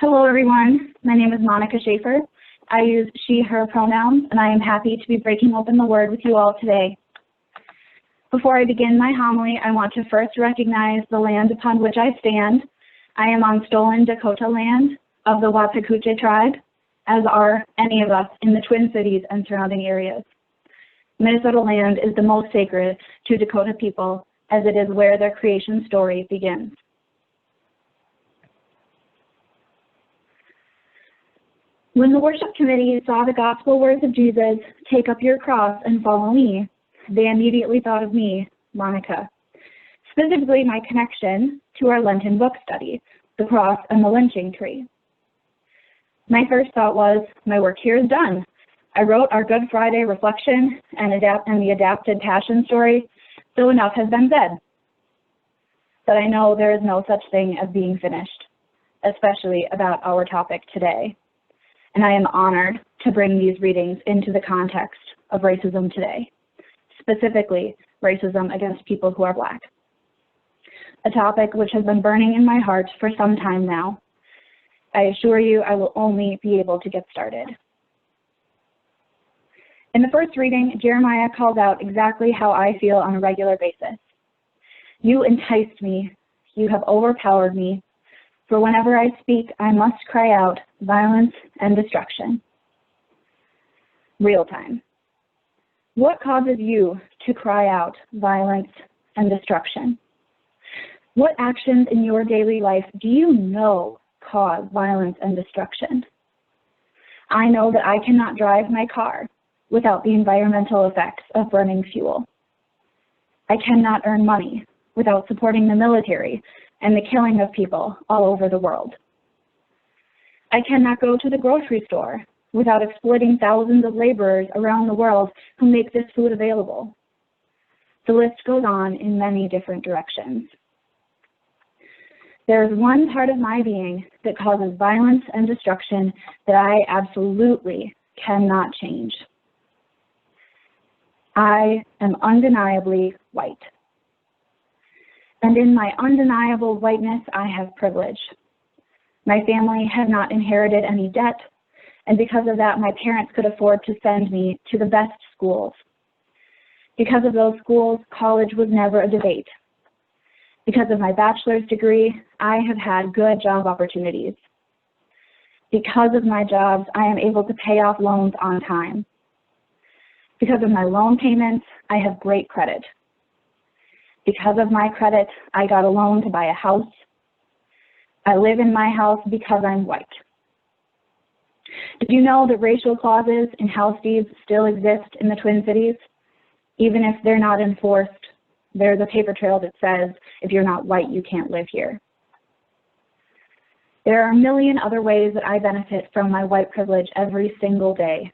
Hello, everyone. My name is Monica Schaffer. I use she, her pronouns, and I am happy to be breaking open the Word with you all today. Before I begin my homily, I want to first recognize the land upon which I stand. I am on stolen Dakota land of the Wapakouche tribe, as are any of us in the Twin Cities and surrounding areas. Minnesota land is the most sacred to Dakota people, as it is where their creation story begins. When the worship committee saw the gospel words of Jesus, "Take up your cross and follow me," they immediately thought of me, Monica, specifically my connection to our Lenten book study, the cross and the lynching tree. My first thought was, my work here is done. I wrote our Good Friday reflection and the adapted Passion story, so enough has been said. But I know there is no such thing as being finished, especially about our topic today. And I am honored to bring these readings into the context of racism today, specifically racism against people who are Black, a topic which has been burning in my heart for some time now. I assure you I will only be able to get started. In the first reading, Jeremiah calls out exactly how I feel on a regular basis. "You enticed me, you have overpowered me. For whenever I speak, I must cry out violence and destruction." Real time. What causes you to cry out violence and destruction? What actions in your daily life do you know cause violence and destruction? I know that I cannot drive my car without the environmental effects of burning fuel. I cannot earn money without supporting the military and the killing of people all over the world. I cannot go to the grocery store without exploiting thousands of laborers around the world who make this food available. The list goes on in many different directions. There is one part of my being that causes violence and destruction that I absolutely cannot change. I am undeniably white. And in my undeniable whiteness, I have privilege. My family has not inherited any debt, and because of that, my parents could afford to send me to the best schools. Because of those schools, college was never a debate. Because of my bachelor's degree, I have had good job opportunities. Because of my jobs, I am able to pay off loans on time. Because of my loan payments, I have great credit. Because of my credit, I got a loan to buy a house. I live in my house because I'm white. Did you know that racial clauses in house deeds still exist in the Twin Cities? Even if they're not enforced, there's a paper trail that says, if you're not white, you can't live here. There are a million other ways that I benefit from my white privilege every single day.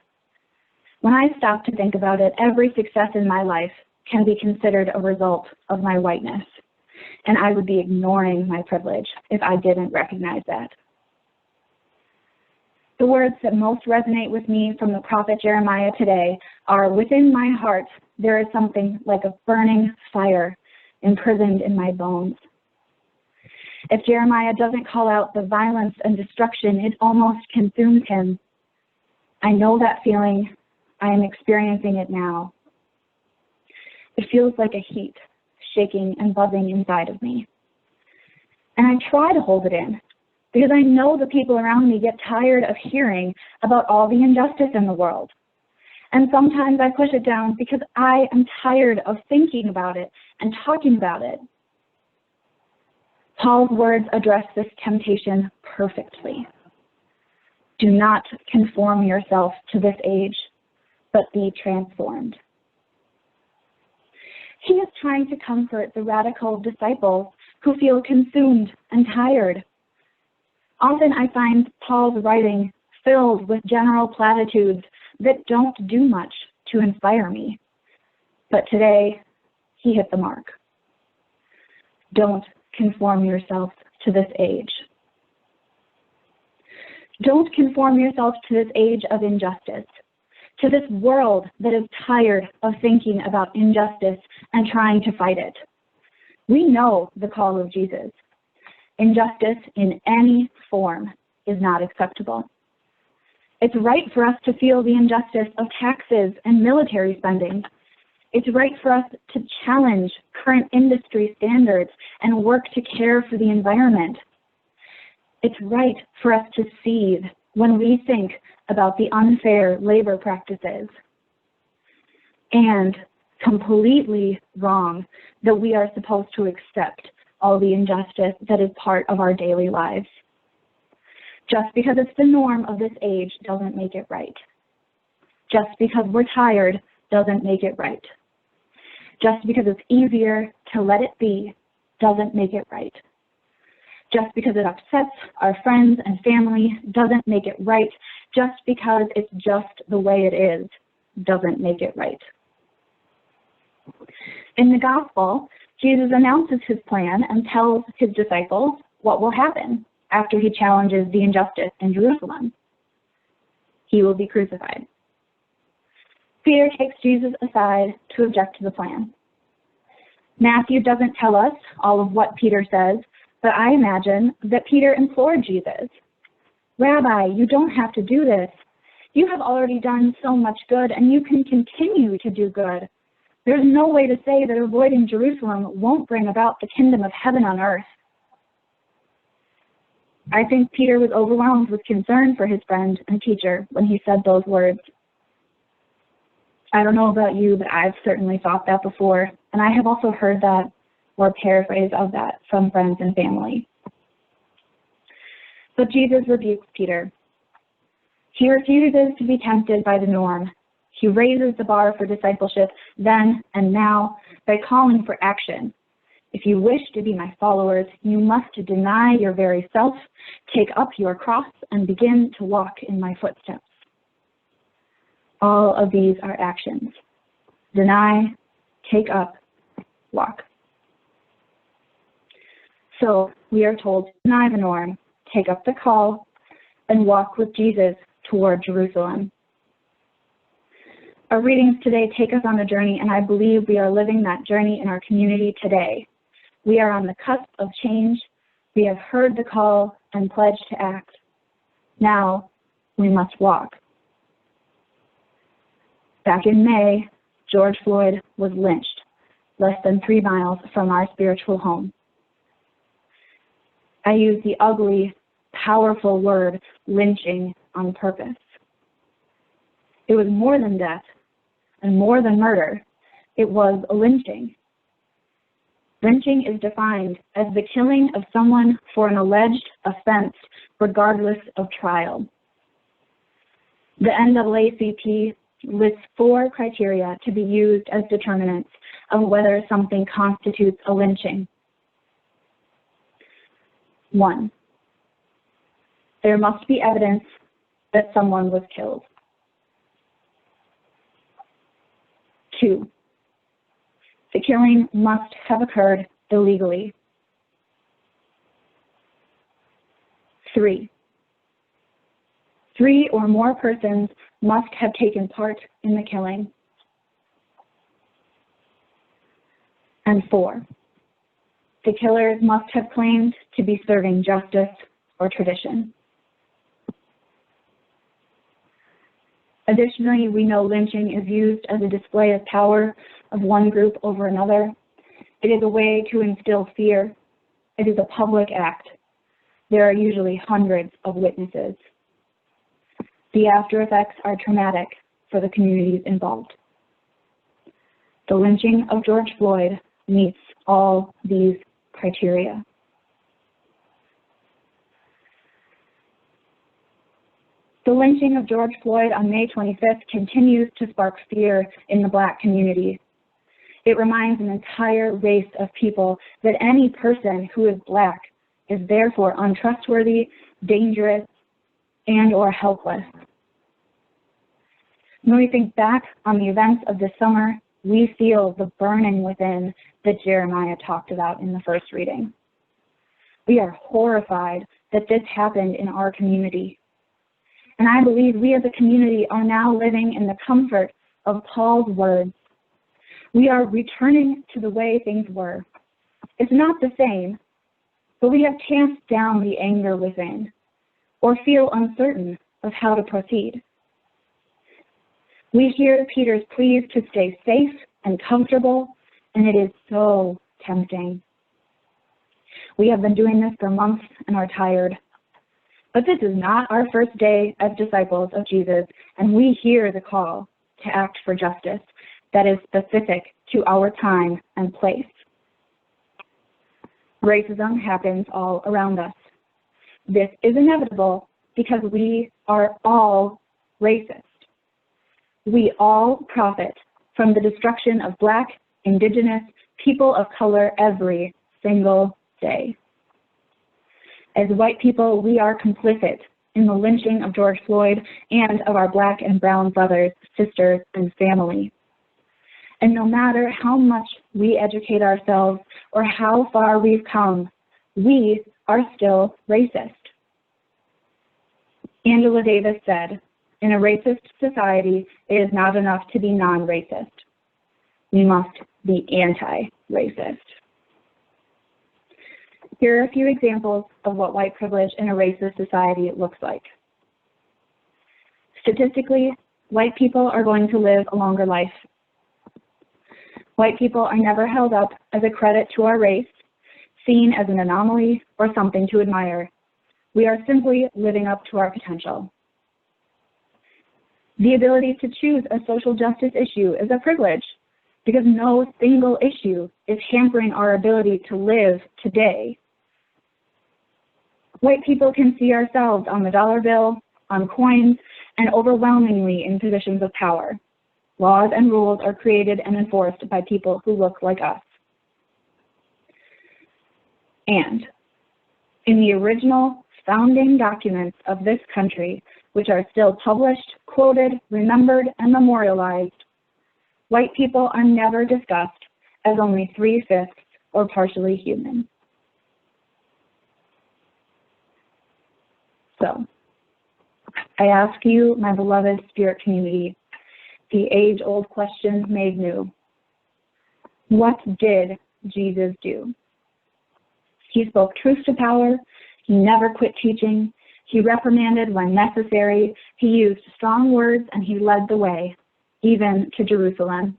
When I stop to think about it, every success in my life can be considered a result of my whiteness, and I would be ignoring my privilege if I didn't recognize that. The words that most resonate with me from the prophet Jeremiah today are, "Within my heart there is something like a burning fire imprisoned in my bones." If Jeremiah doesn't call out the violence and destruction, it almost consumes him. I know that feeling. I am experiencing it now. It feels like a heat, shaking and buzzing inside of me. And I try to hold it in, because I know the people around me get tired of hearing about all the injustice in the world. And sometimes I push it down because I am tired of thinking about it and talking about it. Paul's words address this temptation perfectly. Do not conform yourself to this age, but be transformed. He is trying to comfort the radical disciples who feel consumed and tired. Often I find Paul's writing filled with general platitudes that don't do much to inspire me. But today, he hit the mark. Don't conform yourself to this age. Don't conform yourself to this age of injustice, to this world that is tired of thinking about injustice and trying to fight it. We know the call of Jesus. Injustice in any form is not acceptable. It's right for us to feel the injustice of taxes and military spending. It's right for us to challenge current industry standards and work to care for the environment. It's right for us to seethe when we think about the unfair labor practices. And completely wrong that we are supposed to accept all the injustice that is part of our daily lives. Just because it's the norm of this age doesn't make it right. Just because we're tired doesn't make it right. Just because it's easier to let it be doesn't make it right. Just because it upsets our friends and family doesn't make it right. Just because it's just the way it is doesn't make it right. In the gospel, Jesus announces his plan and tells his disciples what will happen after he challenges the injustice in Jerusalem. He will be crucified. Peter takes Jesus aside to object to the plan. Matthew doesn't tell us all of what Peter says, but I imagine that Peter implored Jesus, "Rabbi, you don't have to do this. You have already done so much good, and you can continue to do good. There's no way to say that avoiding Jerusalem won't bring about the kingdom of heaven on earth." I think Peter was overwhelmed with concern for his friend and teacher when he said those words. I don't know about you, but I've certainly thought that before, and I have also heard that or paraphrase of that from friends and family. But Jesus rebukes Peter. He refuses to be tempted by the norm. He raises the bar for discipleship then and now by calling for action. If you wish to be my followers, you must deny your very self, take up your cross, and begin to walk in my footsteps. All of these are actions. Deny, take up, walk. So we are told to deny the norm, take up the call, and walk with Jesus toward Jerusalem. Our readings today take us on a journey, and I believe we are living that journey in our community today. We are on the cusp of change. We have heard the call and pledged to act. Now we must walk. Back in May, George Floyd was lynched less than 3 miles from our spiritual home. I use the ugly, powerful word lynching on purpose. It was more than death and more than murder. It was a lynching. Lynching is defined as the killing of someone for an alleged offense, regardless of trial. The NAACP lists 4 criteria to be used as determinants of whether something constitutes a lynching. 1, there must be evidence that someone was killed. 2, the killing must have occurred illegally. 3, 3 or more persons must have taken part in the killing. And 4, the killers must have claimed to be serving justice or tradition. Additionally, we know lynching is used as a display of power of one group over another. It is a way to instill fear. It is a public act. There are usually hundreds of witnesses. The after effects are traumatic for the communities involved. The lynching of George Floyd meets all these criteria. The lynching of George Floyd on May 25th continues to spark fear in the Black community. It reminds an entire race of people that any person who is Black is therefore untrustworthy, dangerous, and or helpless. When we think back on the events of this summer, we feel the burning within that Jeremiah talked about in the first reading. We are horrified that this happened in our community. And I believe we as a community are now living in the comfort of Paul's words. We are returning to the way things were. It's not the same, but we have tamped down the anger within. or feel uncertain of how to proceed. We hear Peter's pleas to stay safe and comfortable, and it is so tempting. We have been doing this for months and are tired. But this is not our first day as disciples of Jesus, and we hear the call to act for justice that is specific to our time and place. Racism happens all around us. This is inevitable because we are all racist. We all profit from the destruction of Black, Indigenous, people of color every single day. As white people, we are complicit in the lynching of George Floyd and of our Black and brown brothers, sisters, and family. And no matter how much we educate ourselves or how far we've come, we are still racist. Angela Davis said, "In a racist society, it is not enough to be non-racist. We must be anti-racist." Here are a few examples of what white privilege in a racist society looks like. Statistically, white people are going to live a longer life. White people are never held up as a credit to our race, seen as an anomaly or something to admire. We are simply living up to our potential. The ability to choose a social justice issue is a privilege because no single issue is hampering our ability to live today. White people can see ourselves on the dollar bill, on coins, and overwhelmingly in positions of power. Laws and rules are created and enforced by people who look like us. And in the original founding documents of this country, which are still published, quoted, remembered, and memorialized, white people are never discussed as only 3/5 or partially human. So, I ask you, my beloved spirit community, the age-old question made new. What did Jesus do? He spoke truth to power. He never quit teaching. He reprimanded when necessary. He used strong words, and he led the way, even to Jerusalem.